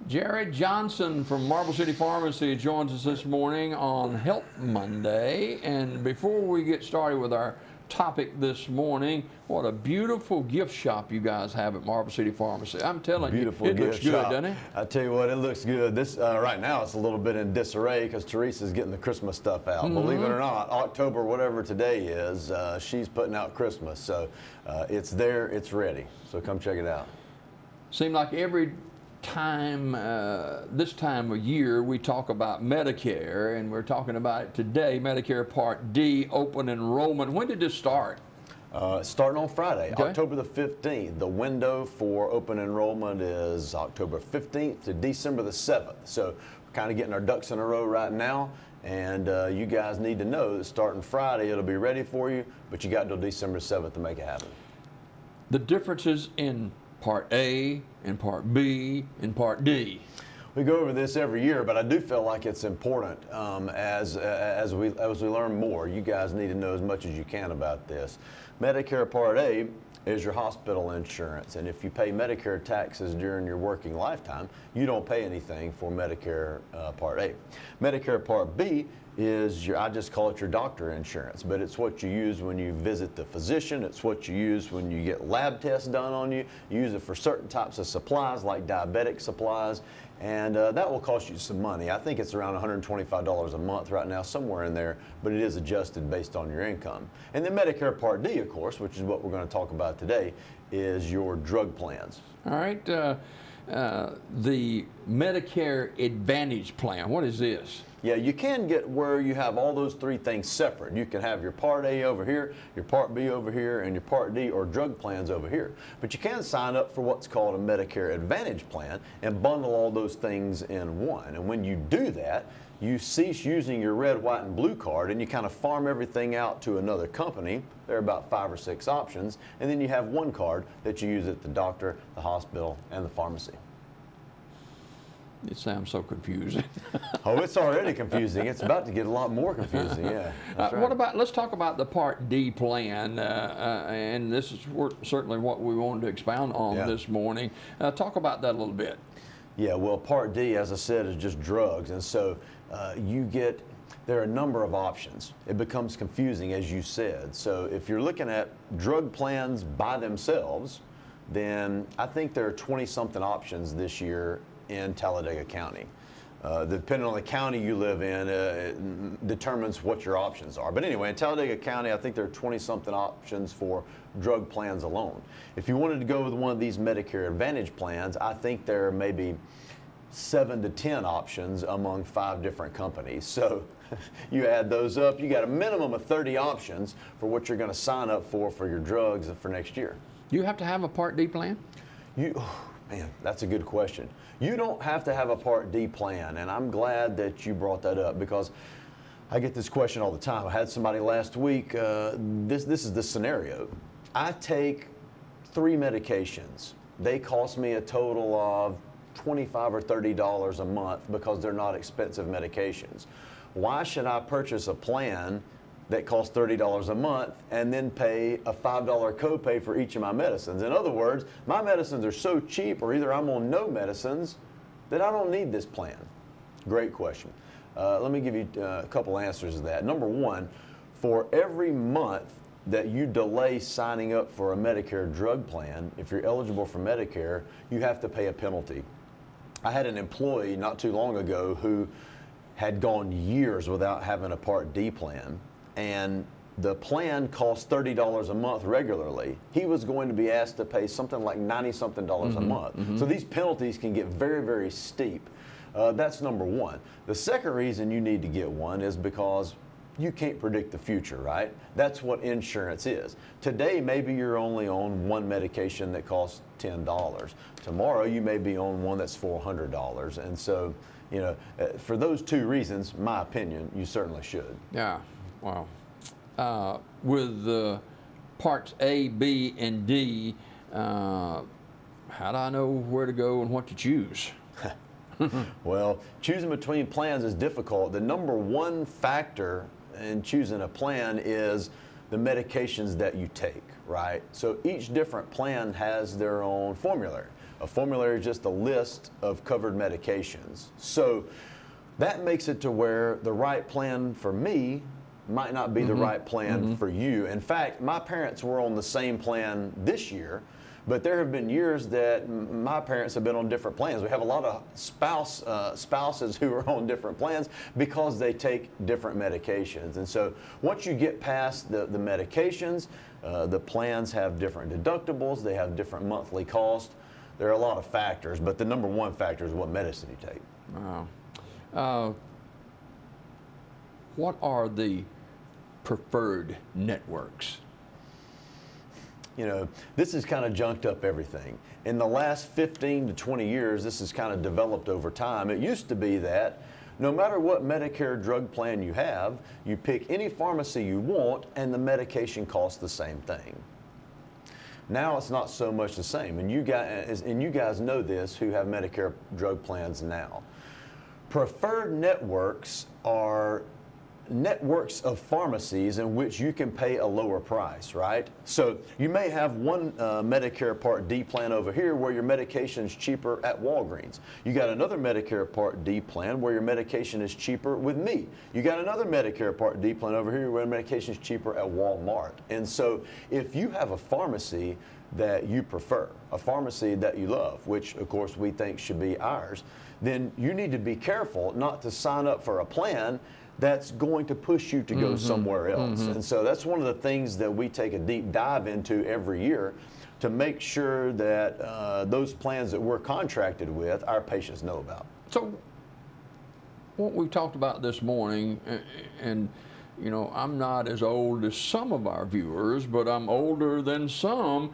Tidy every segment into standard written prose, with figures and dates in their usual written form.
Jared Johnson from Marble City Pharmacy joins us this morning on Help Monday. And before we get started with our topic this morning, what a beautiful gift shop you guys have at Marble City Pharmacy. I'm telling you, it looks good, doesn't it? I tell you what, it looks good. This right now it's a little bit in disarray because Teresa's getting the Christmas stuff out. Believe it or not, October, whatever today is, she's putting out Christmas. So it's there, it's ready. So come check it out. Seems like every time, this time of year, we talk about Medicare, and we're talking about it today, Medicare Part D, open enrollment. When did this start? Starting on Friday, Okay. October the 15th. The window for open enrollment is October 15th to December the 7th. So we're kind of getting our ducks in a row right now. And you guys need to know that starting Friday, it'll be ready for you, but you got till December 7th to make it happen. The differences in Part A and Part B and Part D. We go over this every year, but I do feel like it's important as we learn more. You guys need to know as much as you can about this. Medicare Part A is your hospital insurance, and if you pay Medicare taxes during your working lifetime, you don't pay anything for Medicare Part A. Medicare Part B is I just call it your doctor insurance, but it's what you use when you visit the physician. It's what you use when you get lab tests done on you. You use it for certain types of supplies like diabetic supplies, and that will cost you some money. I think it's around $125 a month right now, somewhere in there, but it is adjusted based on your income. And then Medicare Part D, of course, which is what we're going to talk about today, is your drug plans. All right, the Medicare Advantage plan, what is this? Yeah, you can get where you have all those three things separate. You can have your Part A over here, your Part B over here, and your Part D or drug plans over here. But you can sign up for what's called a Medicare Advantage plan and bundle all those things in one. And when you do that, you cease using your red, white, and blue card, and you kind of farm everything out to another company. There are about 5 or 6 options, and then you have one card that you use at the doctor, the hospital, and the pharmacy. It sounds so confusing. Oh, it's already confusing. It's about to get a lot more confusing, yeah. That's right. What about, let's talk about the Part D plan, and this is certainly what we wanted to expound on this morning. Talk about that a little bit. Yeah, well, Part D, as I said, is just drugs, and so there are a number of options. It becomes confusing, as you said. So if you're looking at drug plans by themselves, then I think there are 20-something options this year in Talladega County. Depending on the county you live in, it determines what your options are. But anyway, in Talladega County, I think there are 20-something options for drug plans alone. If you wanted to go with one of these Medicare Advantage plans, I think there are maybe 7 to 10 options among 5 different companies. So you add those up, you got a minimum of 30 options for what you're going to sign up for your drugs for next year. Do you have to have a Part D plan? Man, that's a good question. You don't have to have a Part D plan, and I'm glad that you brought that up because I get this question all the time. I had somebody last week, this is the scenario. I take 3 medications. They cost me a total of $25 or $30 a month because they're not expensive medications. Why should I purchase a plan that costs $30 a month and then pay a $5 copay for each of my medicines? In other words, my medicines are so cheap, or either I'm on no medicines, that I don't need this plan. Great question. Let me give you a couple answers to that. Number one, for every month that you delay signing up for a Medicare drug plan, if you're eligible for Medicare, you have to pay a penalty. I had an employee not too long ago who had gone years without having a Part D plan, and the plan cost $30 a month regularly. He was going to be asked to pay something like $90-something a month. So these penalties can get very, very steep. That's number one. The second reason you need to get one is because you can't predict the future, right? That's what insurance is. Today, maybe you're only on one medication that costs $10. Tomorrow, you may be on one that's $400. And so, you know, for those 2 reasons, my opinion, you certainly should. Yeah, wow. With Parts A, B, and D, how do I know where to go and what to choose? Well, choosing between plans is difficult. The number one factor in choosing a plan is the medications that you take, right? So each different plan has their own formulary. A formulary is just a list of covered medications. So that makes it to where the right plan for me might not be the right plan for you. In fact, my parents were on the same plan this year, but there have been years that my parents have been on different plans. We have a lot of spouses who are on different plans because they take different medications. And so once you get past the medications, the plans have different deductibles, they have different monthly costs. There are a lot of factors, but the number one factor is what medicine you take. Wow. What are the preferred networks? You know, this has kind of junked up everything. In the last 15 to 20 years, this has kind of developed over time. It used to be that no matter what Medicare drug plan you have, you pick any pharmacy you want and the medication costs the same thing. Now it's not so much the same, and you guys know this who have Medicare drug plans now. Preferred networks are networks of pharmacies in which you can pay a lower price, right? So you may have one Medicare Part D plan over here where your medication is cheaper at Walgreens. You got another Medicare Part D plan where your medication is cheaper with me. You got another Medicare Part D plan over here where medication is cheaper at Walmart. And so if you have a pharmacy that you prefer, a pharmacy that you love, which of course we think should be ours, then you need to be careful not to sign up for a plan that's going to push you to go somewhere else. And so that's one of the things that we take a deep dive into every year to make sure that those plans that we're contracted with, our patients know about. So what we've talked about this morning, and you know, I'm not as old as some of our viewers, but I'm older than some.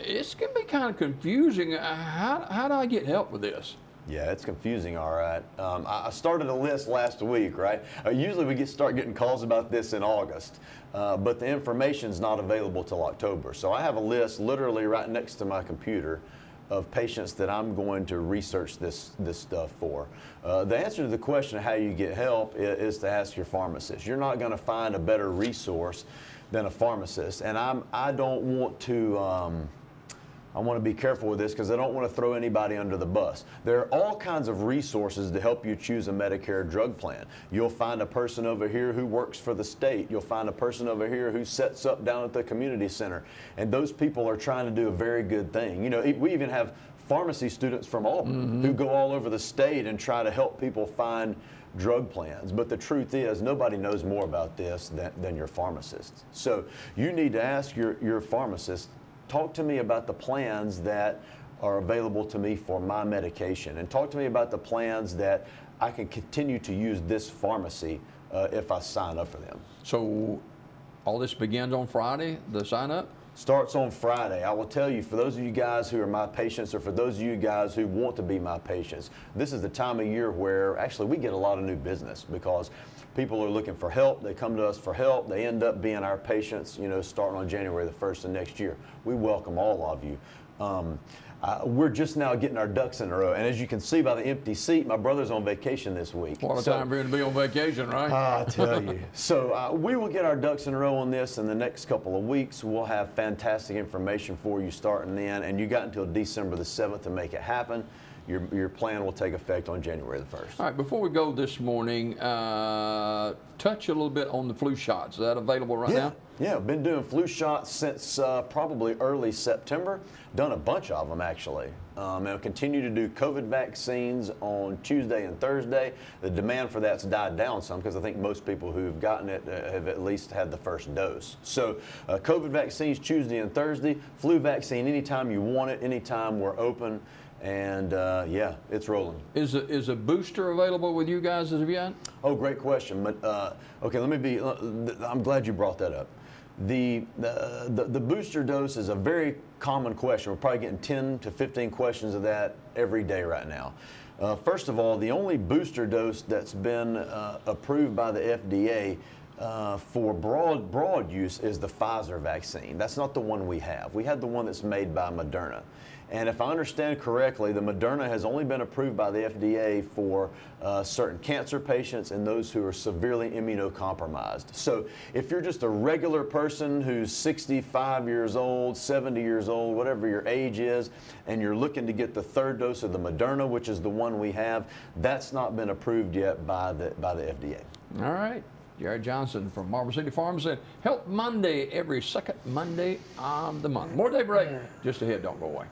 It's going to be kind of confusing. How do I get help with this? Yeah, it's confusing, all right. I started a list last week, right? Usually we start getting calls about this in August, but the information's not available till October. So I have a list literally right next to my computer of patients that I'm going to research this stuff for. The answer to the question of how you get help is to ask your pharmacist. You're not going to find a better resource than a pharmacist, and I don't want to. I want to be careful with this because I don't want to throw anybody under the bus. There are all kinds of resources to help you choose a Medicare drug plan. You'll find a person over here who works for the state. You'll find a person over here who sets up down at the community center. And those people are trying to do a very good thing. You know, we even have pharmacy students from Auburn who go all over the state and try to help people find drug plans. But the truth is, nobody knows more about this than your pharmacist. So you need to ask your pharmacist, talk to me about the plans that are available to me for my medication, and talk to me about the plans that I can continue to use this pharmacy if I sign up for them. So all this begins on Friday, the sign up? Starts on Friday. I will tell you, for those of you guys who are my patients, or for those of you guys who want to be my patients, this is the time of year where actually we get a lot of new business because people are looking for help. They come to us for help. They end up being our patients, you know, starting on January the 1st of next year. We welcome all of you. We're just now getting our ducks in a row. And as you can see by the empty seat, my brother's on vacation this week. What a time for him to be on vacation, right? I tell you. So we will get our ducks in a row on this in the next couple of weeks. We'll have fantastic information for you starting then. And you got until December the 7th to make it happen. Your plan will take effect on January the 1st. All right, before we go this morning, touch a little bit on the flu shots. Is that available right now? Yeah, been doing flu shots since probably early September. Done a bunch of them, actually. And I'll continue to do COVID vaccines on Tuesday and Thursday. The demand for that's died down some because I think most people who've gotten it have at least had the first dose. So COVID vaccines Tuesday and Thursday. Flu vaccine anytime you want it, anytime we're open. And yeah, it's rolling. Is a booster available with you guys as of yet? Oh, great question. But okay, I'm glad you brought that up. The booster dose is a very common question. We're probably getting 10 to 15 questions of that every day right now. First of all, the only booster dose that's been approved by the FDA for broad use is the Pfizer vaccine. That's not the one we have. We had the one that's made by Moderna. And if I understand correctly, the Moderna has only been approved by the FDA for certain cancer patients and those who are severely immunocompromised. So if you're just a regular person who's 65 years old, 70 years old, whatever your age is, and you're looking to get the third dose of the Moderna, which is the one we have, that's not been approved yet by the FDA. All right. Jared Johnson from Marble City Farms said, Help Monday every second Monday of the month. More day break just ahead. Don't go away.